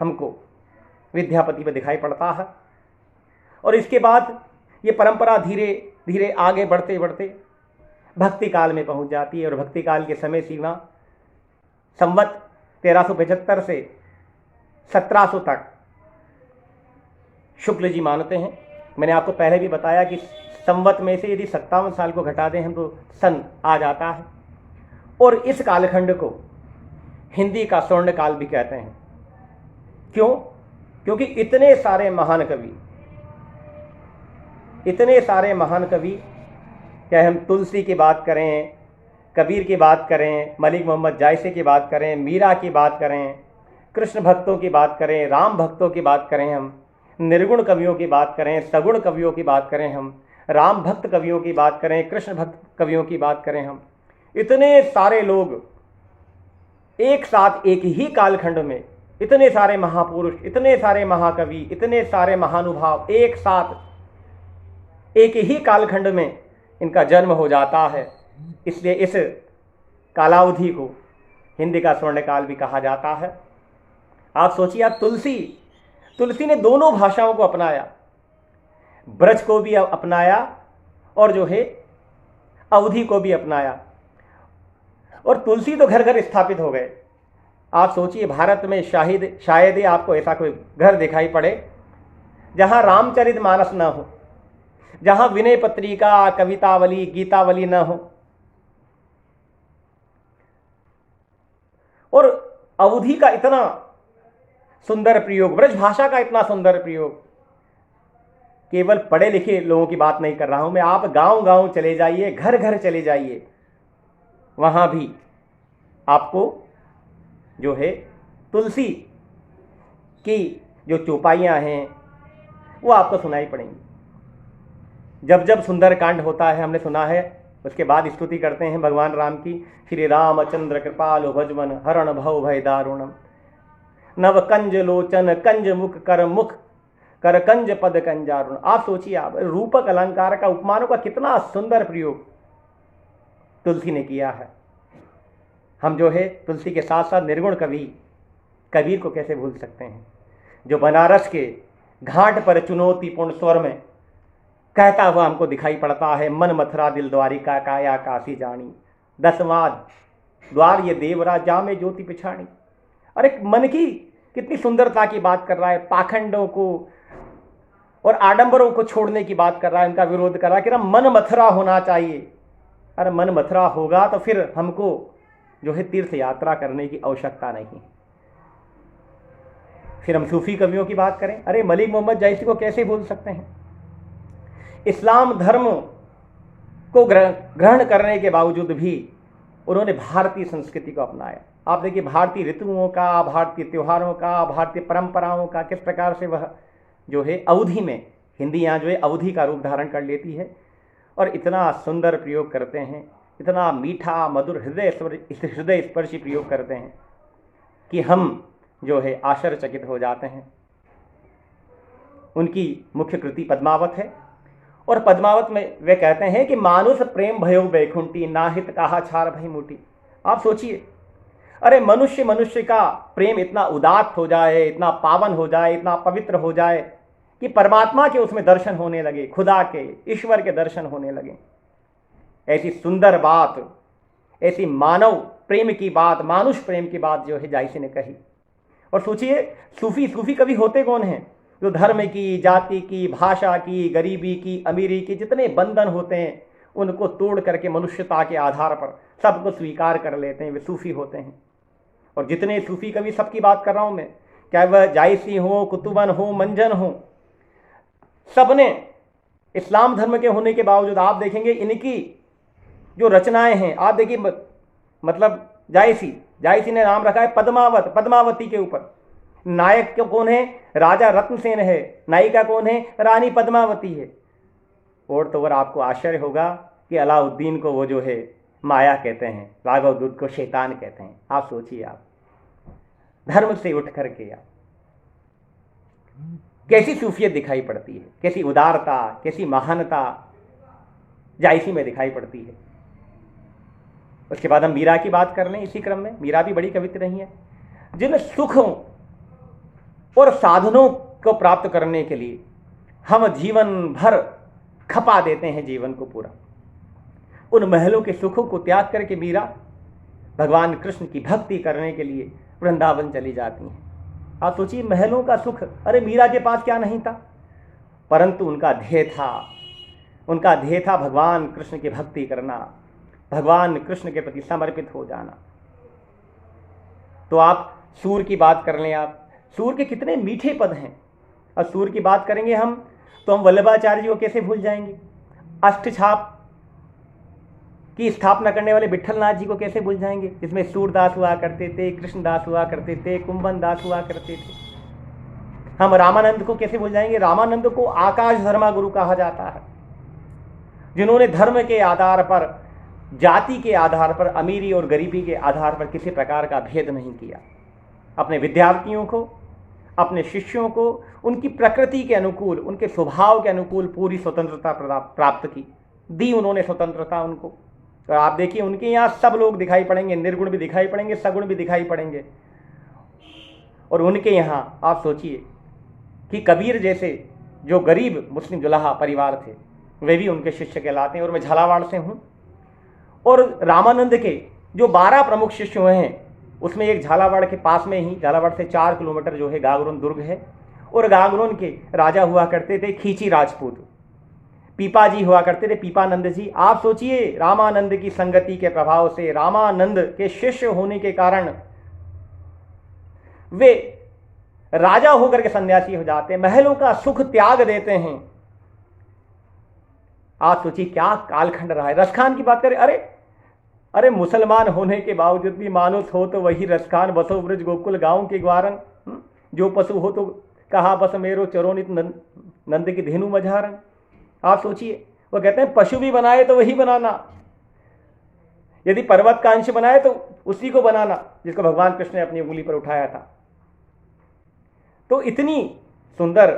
हमको विद्यापति में दिखाई पड़ता है। और इसके बाद ये परंपरा धीरे धीरे आगे बढ़ते बढ़ते भक्ति काल में पहुंच जाती है। और भक्ति काल के समय सीमा संवत 1375 से 1700 तक शुक्ल जी मानते हैं। मैंने आपको पहले भी बताया कि संवत में से यदि 57 साल को घटा दें हम तो सन आ जाता है। और इस कालखंड को हिंदी का स्वर्ण काल भी कहते हैं। क्यों? क्योंकि इतने सारे महान कवि, चाहे हम तुलसी की बात करें, कबीर की बात करें, मलिक मोहम्मद जायसी की बात करें, मीरा की बात करें, कृष्ण भक्तों की बात करें, राम भक्तों की बात करें, हम निर्गुण कवियों की बात करें, सगुण कवियों की बात करें, हम राम भक्त कवियों की बात करें, कृष्ण भक्त कवियों की बात करें, हम इतने सारे लोग एक साथ एक ही कालखंड में, इतने सारे महापुरुष, इतने सारे महाकवि, इतने सारे महानुभाव एक साथ एक ही कालखंड में इनका जन्म हो जाता है। इसलिए इस कालावधि को हिंदी का स्वर्णकाल भी कहा जाता है। आप सोचिए, आप तुलसी ने दोनों भाषाओं को अपनाया, ब्रज को भी अपनाया और जो है अवधि को भी अपनाया। और तुलसी तो घर घर स्थापित हो गए। आप सोचिए, भारत में शायद ही आपको ऐसा कोई घर दिखाई पड़े जहां रामचरितमानस न हो, जहां विनय पत्रिका, कवितावली, गीतावली न हो। और अवधि का इतना सुंदर प्रयोग, ब्रज भाषा का इतना सुंदर प्रयोग, केवल पढ़े लिखे लोगों की बात नहीं कर रहा हूं मैं। आप गांव गांव चले जाइए, घर घर चले जाइए, वहां भी आपको जो है तुलसी की जो चौपाइयां हैं वो आपको सुनाई पड़ेंगी। जब जब सुंदरकांड होता है, हमने सुना है, उसके बाद स्तुति करते हैं भगवान राम की, श्री रामचंद्र कृपालो भजवन हरण भव भय दारुणम, नव कंज लोचन कंज मुख कर कंज पद कंजारुण। आप सोचिए, आप रूपक अलंकार का, उपमानों का कितना सुंदर प्रयोग तुलसी ने किया है। हम जो है तुलसी के साथ साथ निर्गुण कवि कबीर को कैसे भूल सकते हैं, जो बनारस के घाट पर चुनौतीपूर्ण स्वर में कहता हुआ हमको दिखाई पड़ता है, मन मथुरा दिल द्वारिका काया काशी जानी, 10वां द्वार ये देवरा जा में ज्योति पिछाणी। अरे मन की कितनी सुंदरता की बात कर रहा है, पाखंडों को और आडंबरों को छोड़ने की बात कर रहा है, उनका विरोध कर रहा है कि ना मन मथुरा होना चाहिए। अरे मन मथुरा होगा तो फिर हमको जो है तीर्थ यात्रा करने की आवश्यकता नहीं। फिर हम सूफी कवियों की बात करें, अरे मलिक मोहम्मद जायसी को कैसे भूल सकते हैं। इस्लाम धर्म को ग्रहण करने के बावजूद भी उन्होंने भारतीय संस्कृति को अपनाया। आप देखिए, भारतीय ऋतुओं का, भारतीय त्योहारों का, भारतीय परंपराओं का किस प्रकार से वह जो है अवधि में, हिंदी यहाँ जो है अवधि का रूप धारण कर लेती है और इतना सुंदर प्रयोग करते हैं, इतना मीठा मधुर हृदय स्पर्शी प्रयोग करते हैं कि हम जो है आश्चर्यचकित हो जाते हैं। उनकी मुख्य कृति पद्मावत है और पद्मावत में वे कहते हैं कि मानुष प्रेम भयो बैकुंठी, नाहित कहा छार भई मुठी। आप सोचिए, अरे मनुष्य का प्रेम इतना उदात्त हो जाए, इतना पावन हो जाए, इतना पवित्र हो जाए कि परमात्मा के उसमें दर्शन होने लगे, खुदा के, ईश्वर के दर्शन होने लगे। ऐसी सुंदर बात, ऐसी मानव प्रेम की बात, मानुष प्रेम की बात जो है जायसी ने कही। और सोचिए, सूफी कवि होते कौन हैं, जो धर्म की, जाति की, भाषा की, गरीबी की, अमीरी की जितने बंधन होते हैं उनको तोड़ करके मनुष्यता के आधार पर सबको स्वीकार कर लेते हैं, वे सूफी होते हैं। और जितने सूफी कवि, सबकी बात कर रहा हूं मैं, चाहे वह जायसी हो, कुतुबन हो, मंजन हो, सबने इस्लाम धर्म के होने के बावजूद आप देखेंगे इनकी जो रचनाएं हैं, आप देखिए, मतलब जायसी ने नाम रखा है पद्मावती के ऊपर। नायक क्यों कौन है, राजा रत्नसेन है, नायिका कौन है, रानी पद्मावती है। और तो और आपको आश्चर्य होगा कि अलाउद्दीन को वो जो है माया कहते हैं, राघव दूत को शैतान कहते हैं। आप सोचिए, आप धर्म से उठ करके आप कैसी सूफियत दिखाई पड़ती है, कैसी उदारता, कैसी महानता जायसी में दिखाई पड़ती है। उसके बाद हम मीरा की बात कर लें इसी क्रम में। मीरा भी बड़ी कवित्री रही है। जिन सुखों और साधनों को प्राप्त करने के लिए हम जीवन भर खपा देते हैं जीवन को पूरा। उन महलों के सुखों को त्याग करके मीरा भगवान कृष्ण की भक्ति करने के लिए वृंदावन चली जाती हैं। आप सोचिए, महलों का सुख, अरे मीरा के पास क्या नहीं था, परंतु उनका ध्येय था भगवान कृष्ण की भक्ति करना, भगवान कृष्ण के प्रति समर्पित हो जाना। तो आप सूर की बात कर लें, आप सूर के कितने मीठे पद हैं। और सूर की बात करेंगे हम तो हम वल्लभाचार्य जी को कैसे भूल जाएंगे, अष्टछाप की स्थापना करने वाले विट्ठलनाथ जी को कैसे भूल जाएंगे, जिसमें सूरदास हुआ करते थे, कृष्णदास हुआ करते थे, कुंभन दास हुआ करते थे। हम रामानंद को कैसे भूल जाएंगे, रामानंद को आकाश धर्मा गुरु कहा जाता है, जिन्होंने धर्म के आधार पर, जाति के आधार पर, अमीरी और गरीबी के आधार पर किसी प्रकार का भेद नहीं किया। अपने विद्यार्थियों को, अपने शिष्यों को उनकी प्रकृति के अनुकूल, उनके स्वभाव के अनुकूल पूरी स्वतंत्रता प्राप्त की, दी उन्होंने स्वतंत्रता उनको। तो आप देखिए, उनके यहाँ सब लोग दिखाई पड़ेंगे, निर्गुण भी दिखाई पड़ेंगे, सगुण भी दिखाई पड़ेंगे। और उनके यहाँ आप सोचिए कि कबीर जैसे जो गरीब मुस्लिम जुलाहा परिवार थे, वे भी उनके शिष्य कहलाते हैं। और मैं झालावाड़ से हूँ, और रामानंद के जो 12 प्रमुख शिष्य हुए हैं, उसमें एक झालावाड़ के पास में ही, झालावाड़ से 4 किलोमीटर जो है गागरोन दुर्ग है, और गागरोन के राजा हुआ करते थे खींची राजपूत, पीपा जी हुआ करते थे, पीपानंद जी। आप सोचिए, रामानंद की संगति के प्रभाव से, रामानंद के शिष्य होने के कारण वे राजा होकर के सन्यासी हो जाते हैं, महलों का सुख त्याग देते हैं। आप सोचिए क्या कालखंड रहा है। रसखान की बात करें, अरे मुसलमान होने के बावजूद भी मानुस हो तो वही रसखान, बसो ब्रज गोकुल गांव के ग्वारन, जो पशु हो तो कहा बस मेरो चरोनित नंद की धेनु मझारन। आप सोचिए, वो कहते हैं पशु भी बनाए तो वही बनाना, यदि पर्वत का अंश बनाए तो उसी को बनाना जिसको भगवान कृष्ण ने अपनी उंगली पर उठाया था। तो इतनी सुंदर